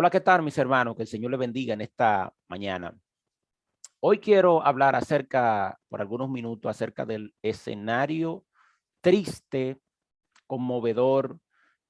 Hola, ¿qué tal, mis hermanos? Que el Señor les bendiga en esta mañana. Hoy quiero hablar por algunos minutos, acerca del escenario triste, conmovedor,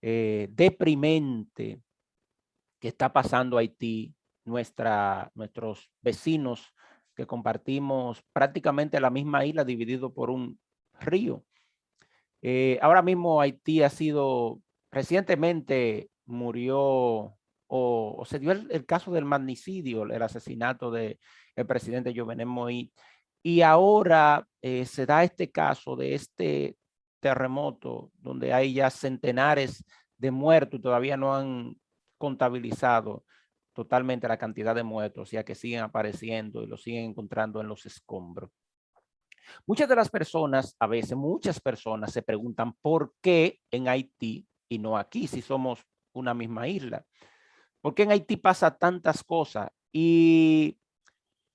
deprimente que está pasando Haití, nuestros vecinos que compartimos prácticamente la misma isla dividido por un río. Ahora mismo Haití recientemente murió o se dio el caso del magnicidio, el asesinato del presidente Jovenel Moïse. Y ahora se da este caso de este terremoto donde hay ya centenares de muertos y todavía no han contabilizado totalmente la cantidad de muertos, ya que siguen apareciendo y los siguen encontrando en los escombros. Muchas de las personas, a veces muchas personas se preguntan por qué en Haití y no aquí, si somos una misma isla. ¿Por qué en Haití pasa tantas cosas? Y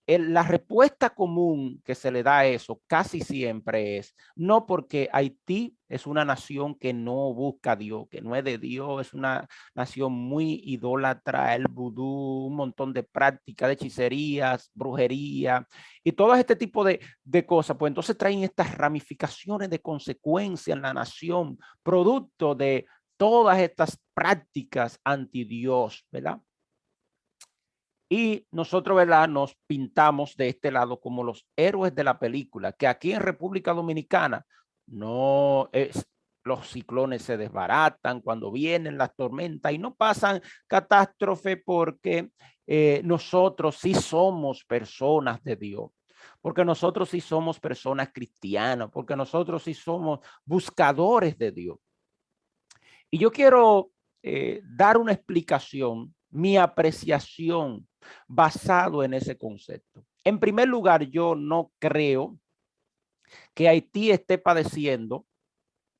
la respuesta común que se le da a eso casi siempre es no, porque Haití es una nación que no busca a Dios, que no es de Dios, es una nación muy idólatra, el vudú, un montón de prácticas de hechicerías, brujería y todo este tipo de cosas. Pues entonces traen estas ramificaciones de consecuencia en la nación, producto de todas estas prácticas anti Dios, ¿verdad? Y nosotros, ¿verdad?, nos pintamos de este lado como los héroes de la película, que aquí en República Dominicana no es, los ciclones se desbaratan cuando vienen las tormentas y no pasan catástrofe porque nosotros sí somos personas de Dios, porque nosotros sí somos personas cristianas, porque nosotros sí somos buscadores de Dios. Y yo quiero dar una explicación, mi apreciación basado en ese concepto. En primer lugar, yo no creo que Haití esté padeciendo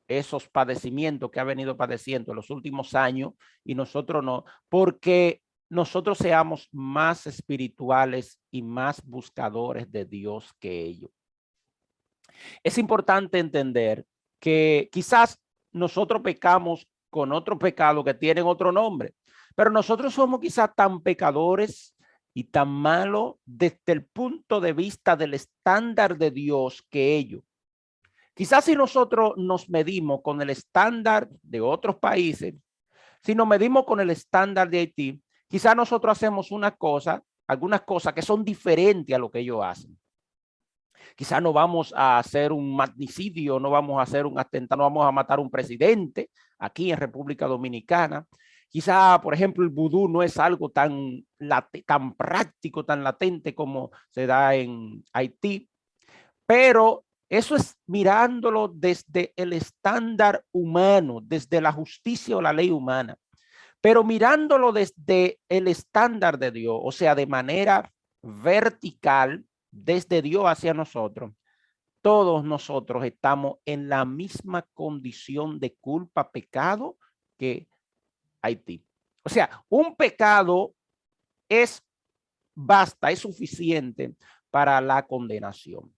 esos padecimientos que ha venido padeciendo en los últimos años y nosotros no, porque nosotros seamos más espirituales y más buscadores de Dios que ellos. Es importante entender que quizás nosotros pecamos con otro pecado que tienen otro nombre, pero nosotros somos quizás tan pecadores y tan malos desde el punto de vista del estándar de Dios que ellos. Quizás si nosotros nos medimos con el estándar de otros países, si nos medimos con el estándar de Haití, quizás nosotros hacemos algunas cosas que son diferentes a lo que ellos hacen. Quizás no vamos a hacer un magnicidio, no vamos a hacer un atentado, no vamos a matar a un presidente aquí en República Dominicana. Quizá, por ejemplo, el vudú no es algo tan práctico, tan latente como se da en Haití, pero eso es mirándolo desde el estándar humano, desde la justicia o la ley humana, pero mirándolo desde el estándar de Dios, o sea, de manera vertical, desde Dios hacia nosotros. Todos nosotros estamos en la misma condición de culpa, pecado que Haití. O sea, un pecado basta, es suficiente para la condenación.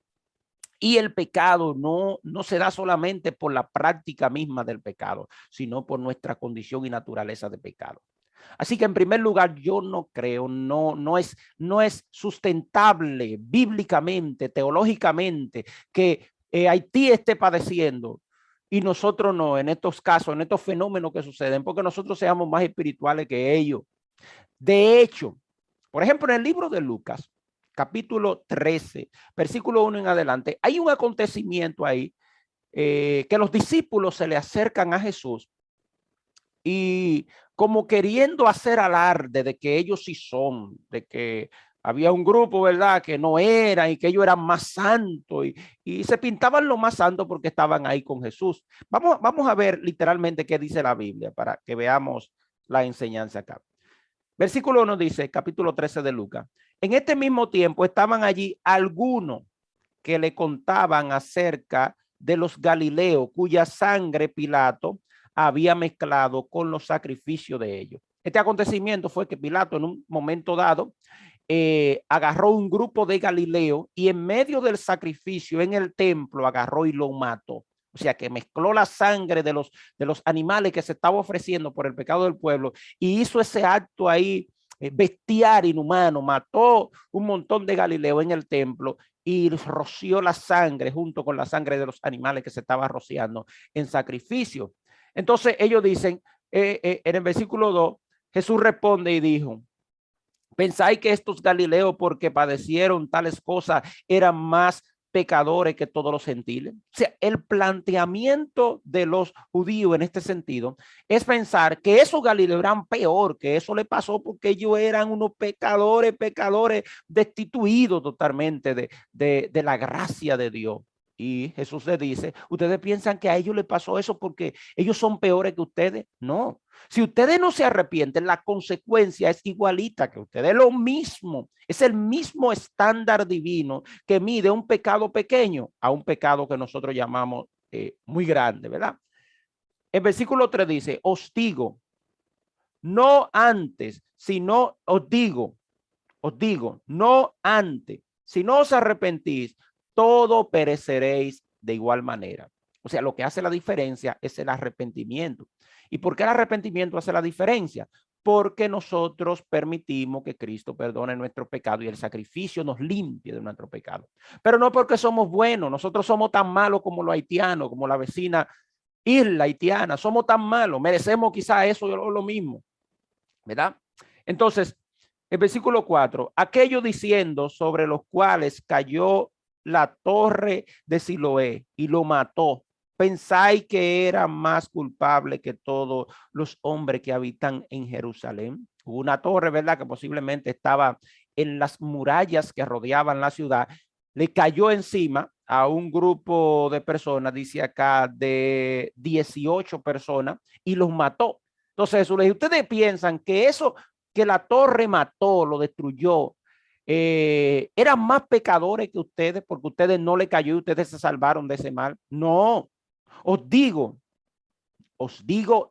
Y el pecado no se da solamente por la práctica misma del pecado, sino por nuestra condición y naturaleza de pecado. Así que en primer lugar, yo no creo, no es sustentable bíblicamente, teológicamente, que Haití esté padeciendo y nosotros no, en estos casos, en estos fenómenos que suceden, porque nosotros seamos más espirituales que ellos. De hecho, por ejemplo, en el libro de Lucas, capítulo 13, versículo 1 en adelante, hay un acontecimiento ahí que los discípulos se le acercan a Jesús y como queriendo hacer alarde de que ellos sí son, de que había un grupo, ¿verdad?, que no era y que ellos eran más santos y se pintaban lo más santo porque estaban ahí con Jesús. Vamos a ver literalmente qué dice la Biblia para que veamos la enseñanza acá. Versículo 1 dice, capítulo 13 de Lucas, en este mismo tiempo estaban allí algunos que le contaban acerca de los Galileos, cuya sangre Pilato había mezclado con los sacrificios de ellos. Este acontecimiento fue que Pilato en un momento dado agarró un grupo de Galileo y en medio del sacrificio en el templo agarró y lo mató. O sea, que mezcló la sangre de los animales que se estaba ofreciendo por el pecado del pueblo y hizo ese acto ahí bestial, inhumano, mató un montón de galileos en el templo y roció la sangre junto con la sangre de los animales que se estaba rociando en sacrificio. Entonces ellos dicen, en el versículo 2, Jesús responde y dijo, ¿pensáis que estos galileos porque padecieron tales cosas eran más pecadores que todos los gentiles? O sea, el planteamiento de los judíos en este sentido es pensar que esos galileos eran peor, que eso le pasó porque ellos eran unos pecadores destituidos totalmente de la gracia de Dios. Y Jesús le dice, ¿ustedes piensan que a ellos les pasó eso porque ellos son peores que ustedes? No. Si ustedes no se arrepienten, la consecuencia es igualita que ustedes. Es lo mismo. Es el mismo estándar divino que mide un pecado pequeño a un pecado que nosotros llamamos muy grande, ¿verdad? El versículo 3 dice, os digo, no antes, sino os digo, no antes, si no os arrepentís, todo pereceréis de igual manera. O sea, lo que hace la diferencia es el arrepentimiento. ¿Y por qué el arrepentimiento hace la diferencia? Porque nosotros permitimos que Cristo perdone nuestro pecado y el sacrificio nos limpie de nuestro pecado. Pero no porque somos buenos, nosotros somos tan malos como los haitianos, como la vecina isla haitiana, somos tan malos, merecemos quizá eso o lo mismo, ¿verdad? Entonces, el versículo 4, aquello diciendo sobre los cuales cayó la torre de Siloé y lo mató, ¿pensáis que era más culpable que todos los hombres que habitan en Jerusalén? Hubo una torre, ¿verdad? Que posiblemente estaba en las murallas que rodeaban la ciudad, le cayó encima a un grupo de personas, dice acá, de 18 personas y los mató. Entonces Jesús le dice, ¿ustedes piensan que eso que la torre mató, lo destruyó, eran más pecadores que ustedes porque ustedes no le cayó y ustedes se salvaron de ese mal? No, os digo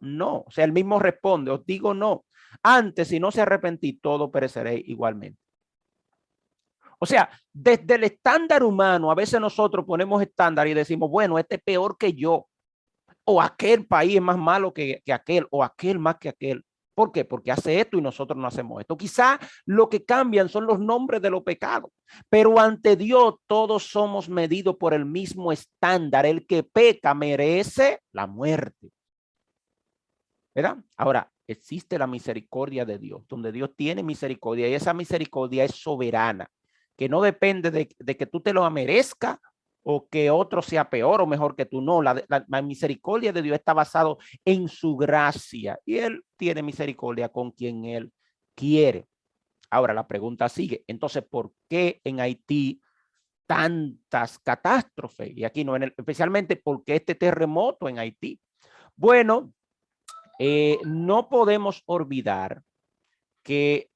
no. O sea, él mismo responde, os digo no. Antes, si no se arrepentí, todo pereceréis igualmente. O sea, desde el estándar humano, a veces nosotros ponemos estándar y decimos, bueno, este es peor que yo, o aquel país es más malo que aquel, o aquel más que aquel. ¿Por qué? Porque hace esto y nosotros no hacemos esto. Quizá lo que cambian son los nombres de los pecados, pero ante Dios todos somos medidos por el mismo estándar. El que peca merece la muerte, ¿verdad? Ahora, existe la misericordia de Dios, donde Dios tiene misericordia y esa misericordia es soberana, que no depende de que tú te lo merezcas o que otro sea peor o mejor que tú. No, la misericordia de Dios está basado en su gracia y Él tiene misericordia con quien Él quiere. Ahora la pregunta sigue, entonces, ¿por qué en Haití tantas catástrofes? Y aquí no, especialmente porque este terremoto en Haití. Bueno, no podemos olvidar que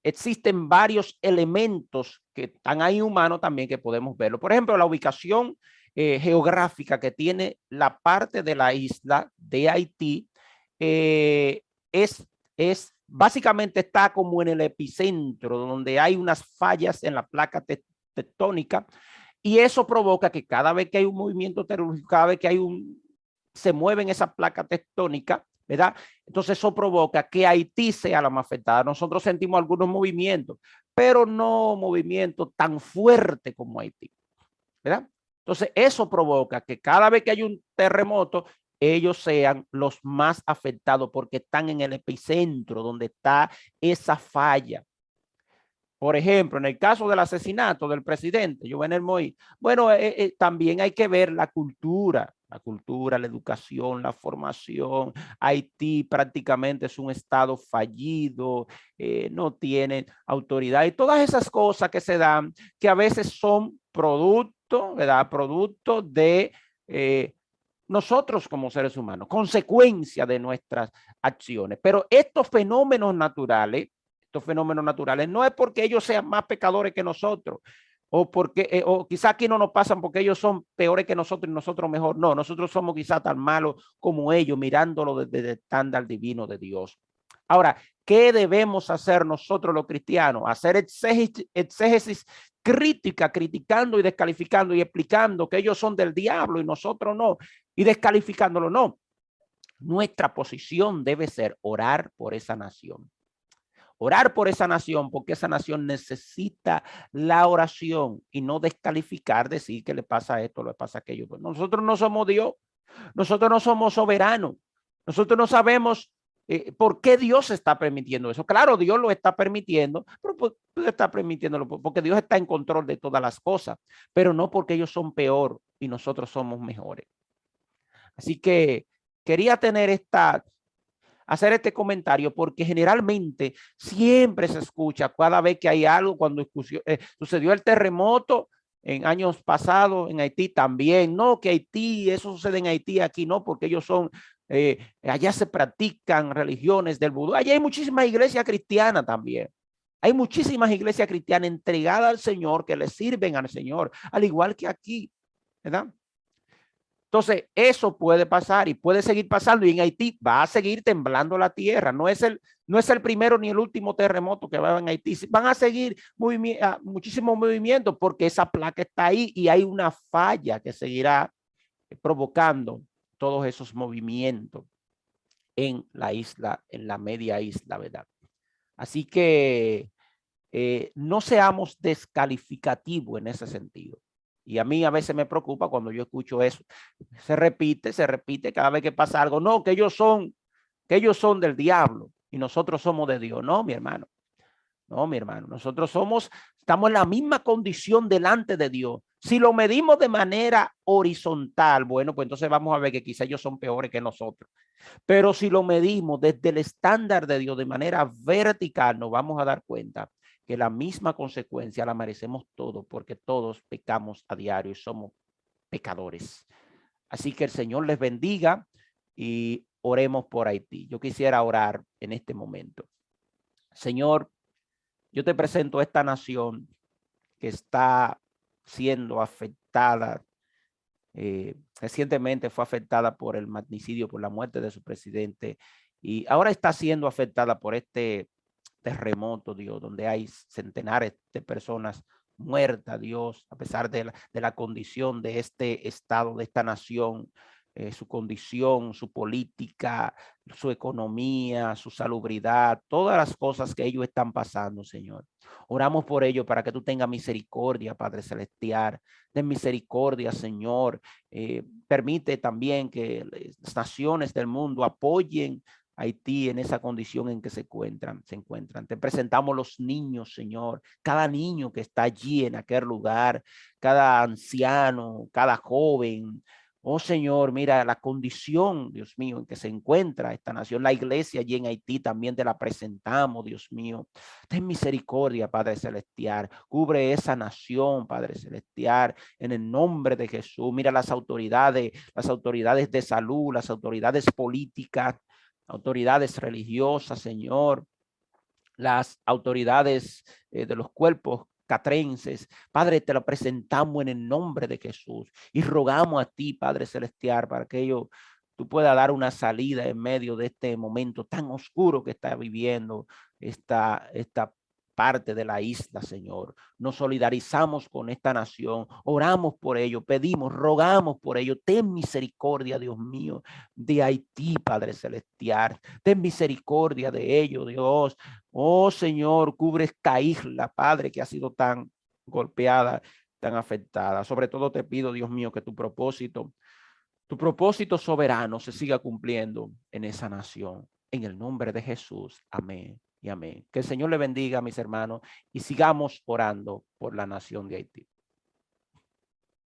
existen varios elementos que están ahí humanos también que podemos verlo. Por ejemplo, la ubicación geográfica que tiene la parte de la isla de Haití es básicamente está como en el epicentro, donde hay unas fallas en la placa tectónica y eso provoca que cada vez que hay un movimiento terúrgico, cada vez que hay se mueven esas placas tectónicas, ¿verdad? Entonces eso provoca que Haití sea la más afectada. Nosotros sentimos algunos movimientos, pero no movimientos tan fuertes como Haití, ¿verdad? Entonces eso provoca que cada vez que hay un terremoto, ellos sean los más afectados porque están en el epicentro donde está esa falla. Por ejemplo, en el caso del asesinato del presidente Jovenel Moïse, bueno, también hay que ver la cultura, la educación, la formación. Haití prácticamente es un estado fallido, no tiene autoridad y todas esas cosas que se dan, que a veces son producto, ¿verdad? Producto de nosotros como seres humanos, consecuencia de nuestras acciones. Pero estos fenómenos naturales no es porque ellos sean más pecadores que nosotros o porque o quizá aquí no nos pasan porque ellos son peores que nosotros y nosotros mejor. No, nosotros somos quizá tan malos como ellos mirándolo desde el estándar divino de Dios. Ahora, ¿qué debemos hacer nosotros los cristianos? Hacer exégesis crítica, criticando y descalificando y explicando que ellos son del diablo y nosotros no, y descalificándolo, no. Nuestra posición debe ser orar por esa nación. Orar por esa nación, porque esa nación necesita la oración y no descalificar, decir que le pasa esto, le pasa aquello. Pues nosotros no somos Dios, nosotros no somos soberanos, nosotros no sabemos por qué Dios está permitiendo eso. Claro, Dios lo está permitiendo, pero pues, está permitiéndolo porque Dios está en control de todas las cosas, pero no porque ellos son peor y nosotros somos mejores. Así que quería hacer este comentario porque generalmente siempre se escucha cada vez que hay algo, cuando sucedió el terremoto en años pasados en Haití también, no, que Haití, eso sucede en Haití, aquí no, porque ellos son, allá se practican religiones del vudú, allá hay muchísimas iglesias cristianas también. Hay muchísimas iglesias cristianas entregadas al Señor que le sirven al Señor, al igual que aquí, ¿verdad? Entonces, eso puede pasar y puede seguir pasando. Y en Haití va a seguir temblando la tierra. No es el primero ni el último terremoto que va a haber en Haití. Van a seguir muchísimos movimientos porque esa placa está ahí y hay una falla que seguirá provocando todos esos movimientos en la isla, en la media isla, ¿verdad? Así que no seamos descalificativos en ese sentido. Y a mí a veces me preocupa cuando yo escucho eso. Se repite cada vez que pasa algo. No, que ellos son del diablo y nosotros somos de Dios. No, mi hermano. No, mi hermano. Nosotros estamos en la misma condición delante de Dios. Si lo medimos de manera horizontal, bueno, pues entonces vamos a ver que quizá ellos son peores que nosotros. Pero si lo medimos desde el estándar de Dios de manera vertical, nos vamos a dar cuenta que la misma consecuencia la merecemos todos, porque todos pecamos a diario y somos pecadores. Así que el Señor les bendiga y oremos por Haití. Yo quisiera orar en este momento. Señor, yo te presento esta nación que está siendo afectada. Recientemente fue afectada por el magnicidio, por la muerte de su presidente, y ahora está siendo afectada por este terremoto, Dios, donde hay centenares de personas muertas, Dios, a pesar de la condición de este estado, de esta nación, su condición, su política, su economía, su salubridad, todas las cosas que ellos están pasando, Señor. Oramos por ello para que tú tengas misericordia, Padre Celestial. Ten misericordia, Señor. Permite también que las naciones del mundo apoyen Haití en esa condición en que se encuentran. Te presentamos los niños, Señor, cada niño que está allí en aquel lugar, cada anciano, cada joven. Oh Señor, mira la condición, Dios mío, en que se encuentra esta nación. La iglesia allí en Haití también te la presentamos, Dios mío. Ten misericordia, Padre Celestial. Cubre esa nación, Padre Celestial, en el nombre de Jesús. Mira las autoridades de salud, las autoridades políticas, autoridades religiosas, Señor, las autoridades de los cuerpos catrenses. Padre, te lo presentamos en el nombre de Jesús y rogamos a ti, Padre Celestial, para que tú puedas dar una salida en medio de este momento tan oscuro que está viviendo esta parte de la isla, Señor. Nos solidarizamos con esta nación, oramos por ello, pedimos, rogamos por ello. Ten misericordia, Dios mío, de Haití, Padre Celestial. Ten misericordia de ellos, Dios. Oh, Señor, cubre esta isla, Padre, que ha sido tan golpeada, tan afectada. Sobre todo te pido, Dios mío, que tu propósito soberano se siga cumpliendo en esa nación. En el nombre de Jesús. Amén y amén. Que el Señor le bendiga, mis hermanos, y sigamos orando por la nación de Haití.